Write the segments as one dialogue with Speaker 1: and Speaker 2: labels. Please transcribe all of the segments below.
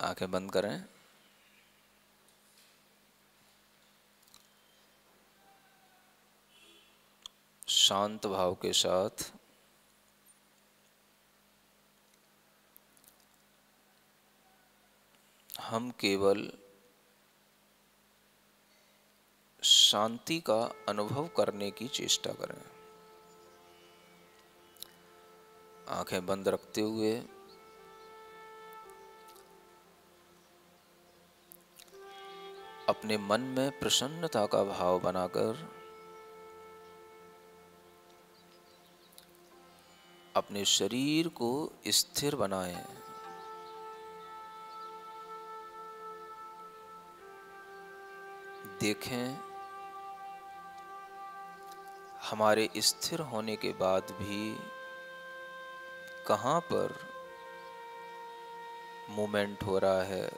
Speaker 1: आंखें बंद करें। शांत भाव के साथ हम केवल शांति का अनुभव करने की चेष्टा करें। आंखें बंद रखते हुए अपने मन में प्रसन्नता का भाव बनाकर अपने शरीर को स्थिर बनाएं। देखें, हमारे स्थिर होने के बाद भी कहाँ पर मूवमेंट हो रहा है,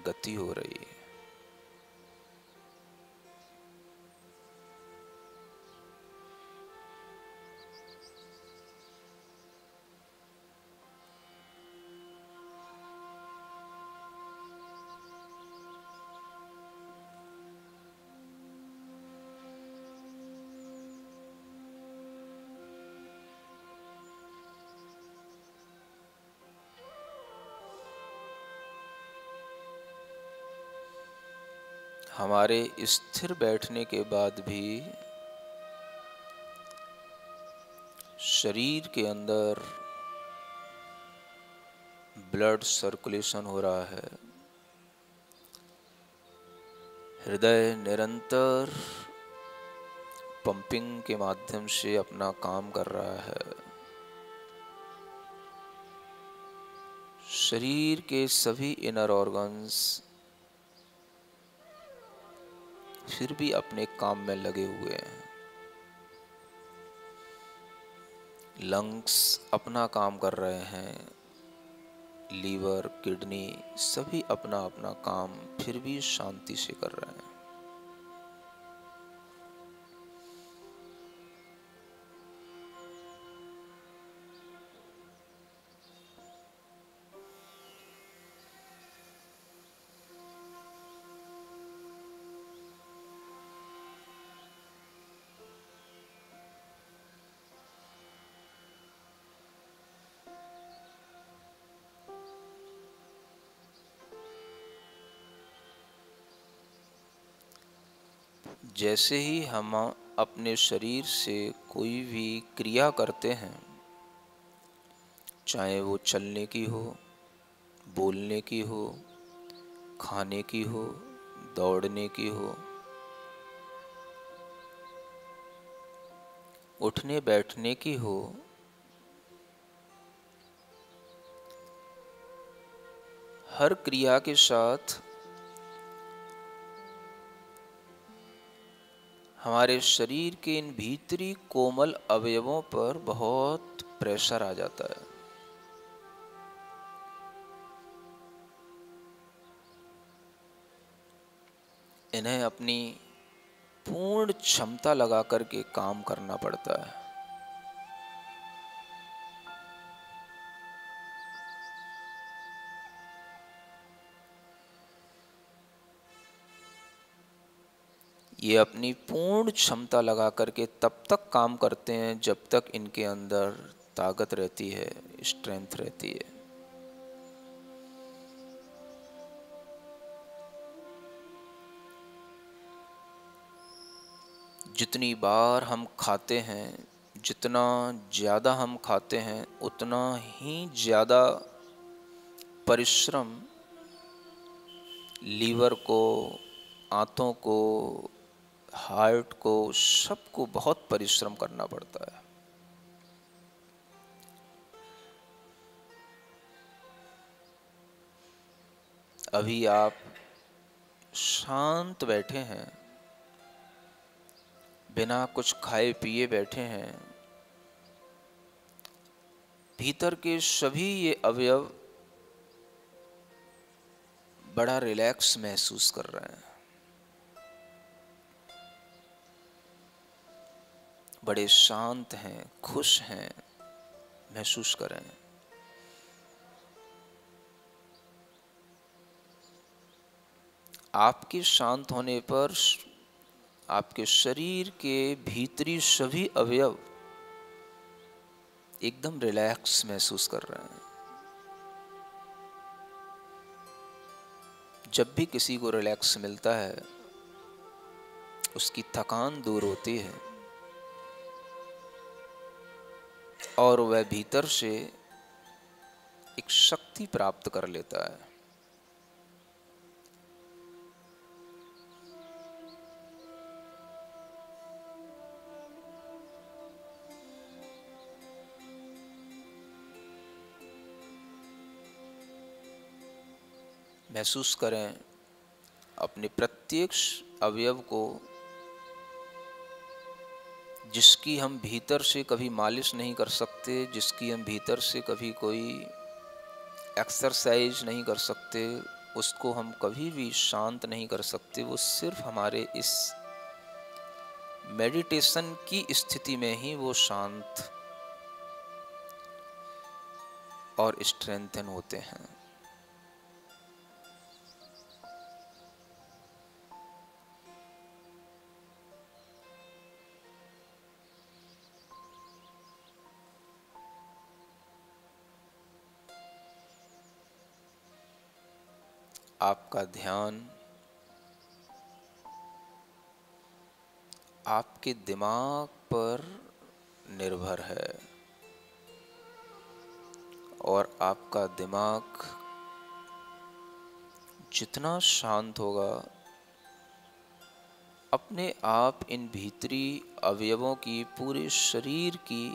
Speaker 1: गति हो रही है। हमारे स्थिर बैठने के बाद भी शरीर के अंदर ब्लड सर्कुलेशन हो रहा है। हृदय निरंतर पंपिंग के माध्यम से अपना काम कर रहा है। शरीर के सभी इनर ऑर्गन्स फिर भी अपने काम में लगे हुए हैं। लंग्स अपना काम कर रहे हैं, लीवर, किडनी सभी अपना अपना काम फिर भी शांति से कर रहे हैं। जैसे ही हम अपने शरीर से कोई भी क्रिया करते हैं, चाहे वो चलने की हो, बोलने की हो, खाने की हो, दौड़ने की हो, उठने बैठने की हो, हर क्रिया के साथ हमारे शरीर के इन भीतरी कोमल अवयवों पर बहुत प्रेशर आ जाता है। इन्हें अपनी पूर्ण क्षमता लगा करके काम करना पड़ता है। ये अपनी पूर्ण क्षमता लगा करके तब तक काम करते हैं जब तक इनके अंदर ताकत रहती है, स्ट्रेंथ रहती है। जितनी बार हम खाते हैं, जितना ज़्यादा हम खाते हैं, उतना ही ज़्यादा परिश्रम लीवर को, आंतों को, हार्ट को, सबको बहुत परिश्रम करना पड़ता है। अभी आप शांत बैठे हैं, बिना कुछ खाए पिए बैठे हैं, भीतर के सभी ये अवयव बड़ा रिलैक्स महसूस कर रहे हैं, बड़े शांत हैं, खुश हैं, महसूस करें। आपके शांत होने पर आपके शरीर के भीतरी सभी अवयव एकदम रिलैक्स महसूस कर रहे हैं। जब भी किसी को रिलैक्स मिलता है, उसकी थकान दूर होती है और वह भीतर से एक शक्ति प्राप्त कर लेता है। महसूस करें अपने प्रत्येक अवयव को, जिसकी हम भीतर से कभी मालिश नहीं कर सकते, जिसकी हम भीतर से कभी कोई एक्सरसाइज नहीं कर सकते, उसको हम कभी भी शांत नहीं कर सकते। वो सिर्फ हमारे इस मेडिटेशन की स्थिति में ही वो शांत और स्ट्रेंथन होते हैं। आपका ध्यान आपके दिमाग पर निर्भर है और आपका दिमाग जितना शांत होगा, अपने आप इन भीतरी अवयवों की, पूरे शरीर की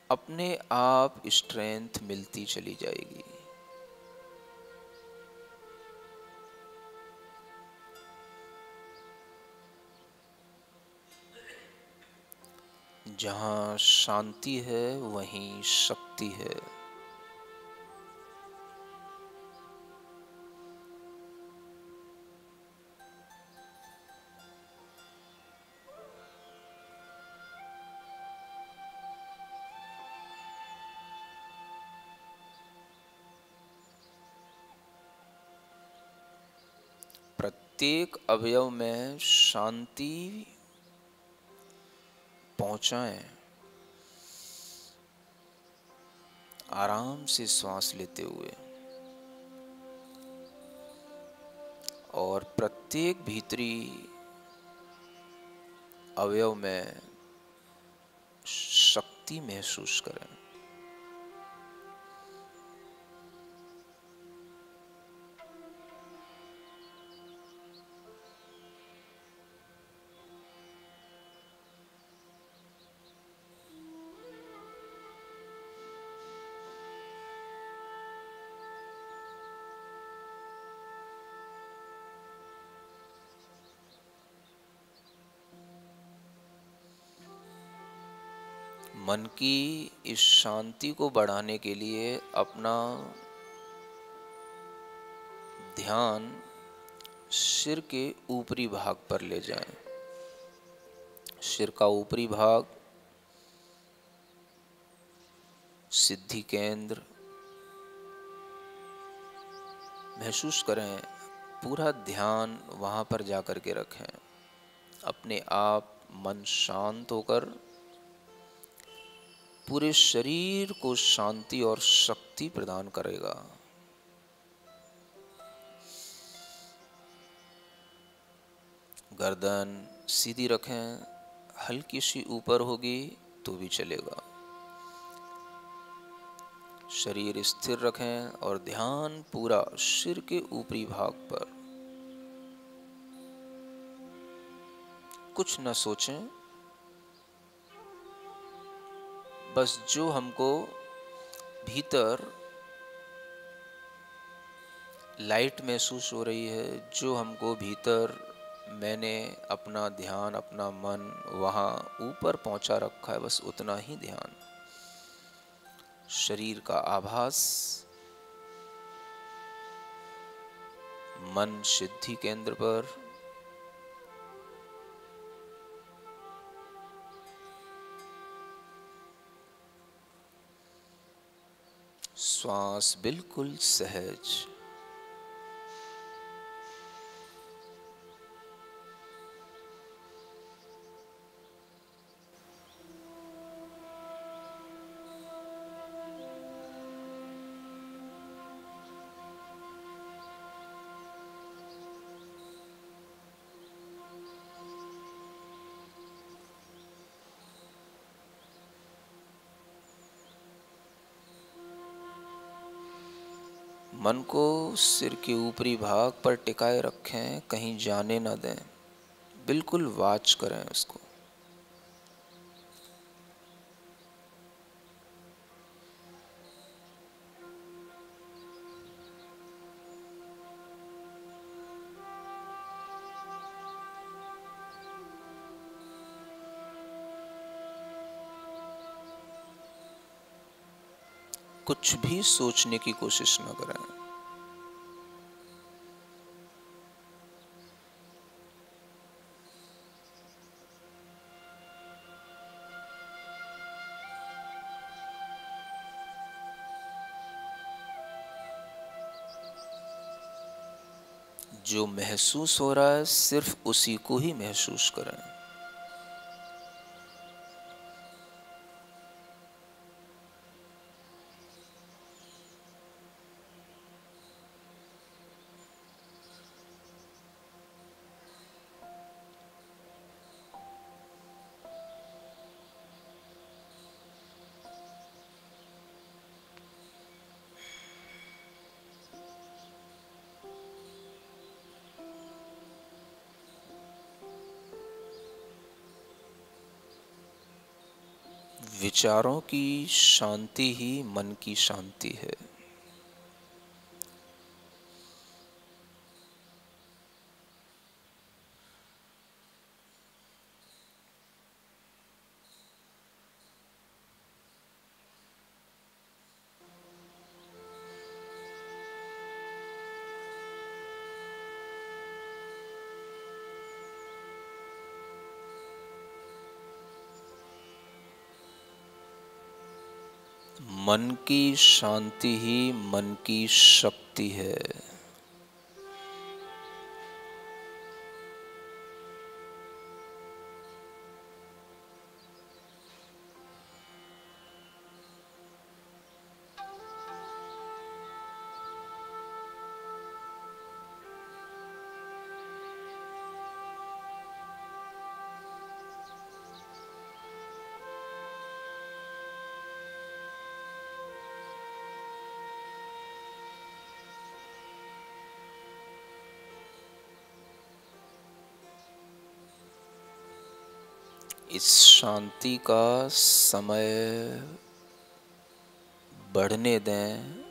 Speaker 1: अपने आप स्ट्रेंथ मिलती चली जाएगी। जहाँ शांति है वहीं शक्ति है। प्रत्येक अवयव में शांति पहुंचाएं। आराम से श्वास लेते हुए और प्रत्येक भीतरी अवयव में शक्ति महसूस करें। मन की इस शांति को बढ़ाने के लिए अपना ध्यान सिर के ऊपरी भाग पर ले जाएं। सिर का ऊपरी भाग सिद्धि केंद्र महसूस करें। पूरा ध्यान वहां पर जाकर के रखें। अपने आप मन शांत होकर पूरे शरीर को शांति और शक्ति प्रदान करेगा। गर्दन सीधी रखें, हल्की सी ऊपर होगी तो भी चलेगा। शरीर स्थिर रखें और ध्यान पूरा सिर के ऊपरी भाग पर। कुछ न सोचें, बस जो हमको भीतर लाइट महसूस हो रही है, जो हमको भीतर मैंने अपना ध्यान, अपना मन वहाँ ऊपर पहुँचा रखा है, बस उतना ही ध्यान। शरीर का आभास, मन सिद्धि केंद्र पर, श्वास बिल्कुल सहज। मन को सिर के ऊपरी भाग पर टिकाए रखें, कहीं जाने न दें, बिल्कुल वाच करें उसको। कुछ भी सोचने की कोशिश न करें। जो महसूस हो रहा है सिर्फ उसी को ही महसूस करें। विचारों की शांति ही मन की शांति है। मन की शांति ही मन की शक्ति है। इस शांति का समय बढ़ने दें।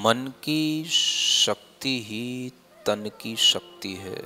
Speaker 1: मन की शक्ति ही तन की शक्ति है।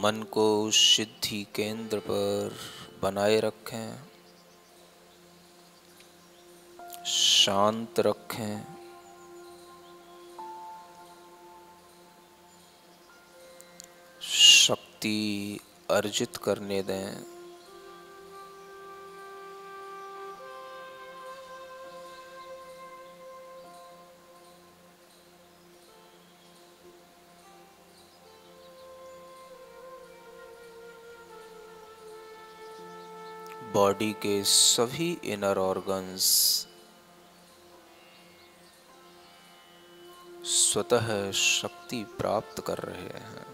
Speaker 1: मन को सिद्धि केंद्र पर बनाए रखें, शांत रखें। शक्ति अर्जित करने दें। बॉडी के सभी इनर ऑर्गन्स स्वतः शक्ति प्राप्त कर रहे हैं।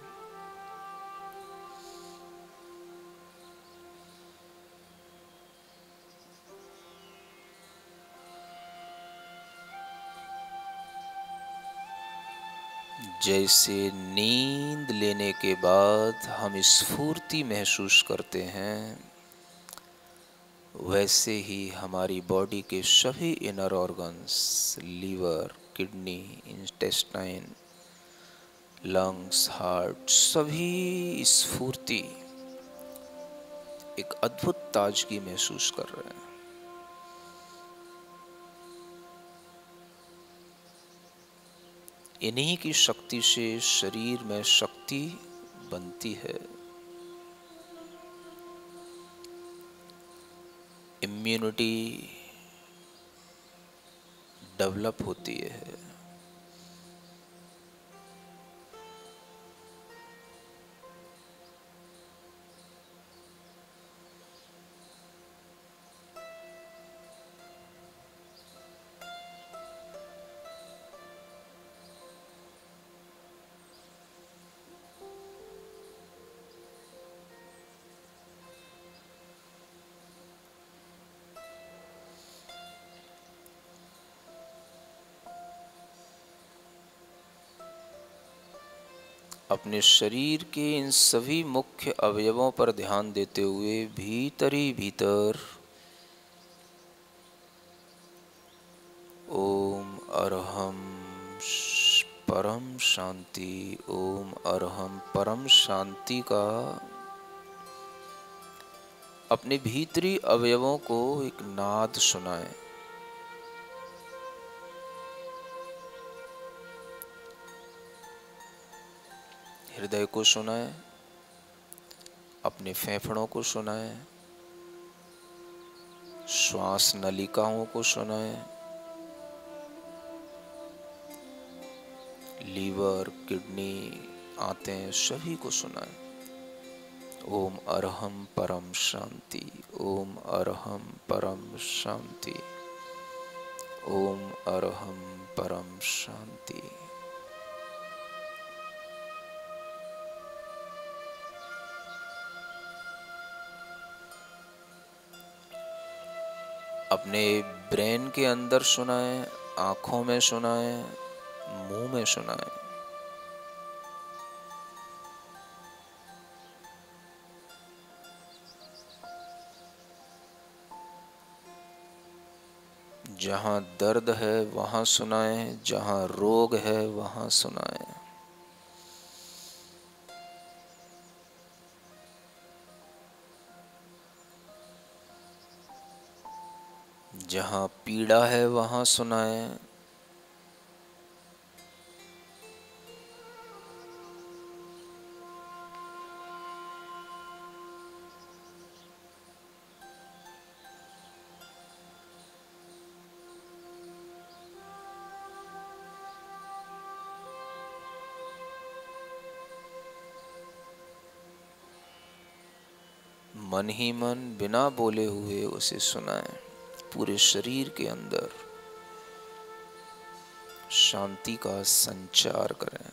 Speaker 1: जैसे नींद लेने के बाद हम स्फूर्ति महसूस करते हैं, वैसे ही हमारी बॉडी के सभी inner organs, liver, kidney, intestine, lungs, heart, सभी स्फूर्ति, एक अद्भुत ताजगी महसूस कर रहे हैं। इन्हीं की शक्ति से शरीर में शक्ति बनती है, इम्यूनिटी डेवलप होती है। अपने शरीर के इन सभी मुख्य अवयवों पर ध्यान देते हुए भीतर ही भीतर ओम अरहम परम शांति, ओम अरहम परम शांति का अपने भीतरी अवयवों को एक नाद सुनाएं। हृदय को सुनाएं, अपने फेफड़ों को सुनाएं, श्वास नलिकाओं को सुनाएं, लीवर, किडनी, आंतें, सभी को सुनाएं। ओम अरहम परम शांति, ओम अरहम परम शांति, ओम अरहम परम शांति। अपने ब्रेन के अंदर सुनाएं, आँखों में सुनाएं, मुंह में सुनाएं। जहाँ दर्द है वहाँ सुनाएं, जहाँ रोग है वहाँ सुनाएं। जहाँ पीड़ा है वहाँ सुनाएं, मन ही मन बिना बोले हुए उसे सुनाएं। पूरे शरीर के अंदर शांति का संचार करें।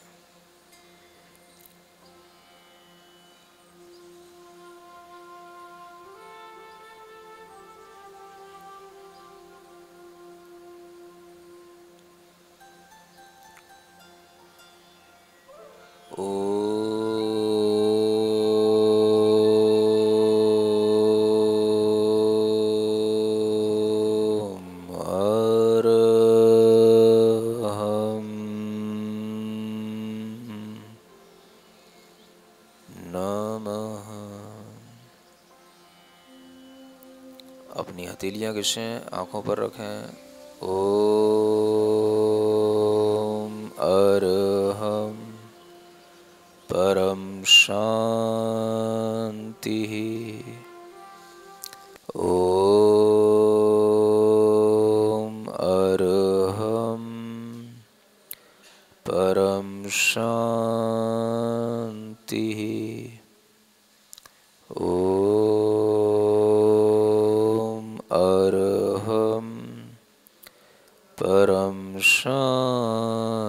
Speaker 1: अपनी हथेलियां घिसें, आंखों पर रखें। ओम अरहम परम शांतिः। ॐ अरहं परम शांतिः। ॐ अरहं परम शांतिः।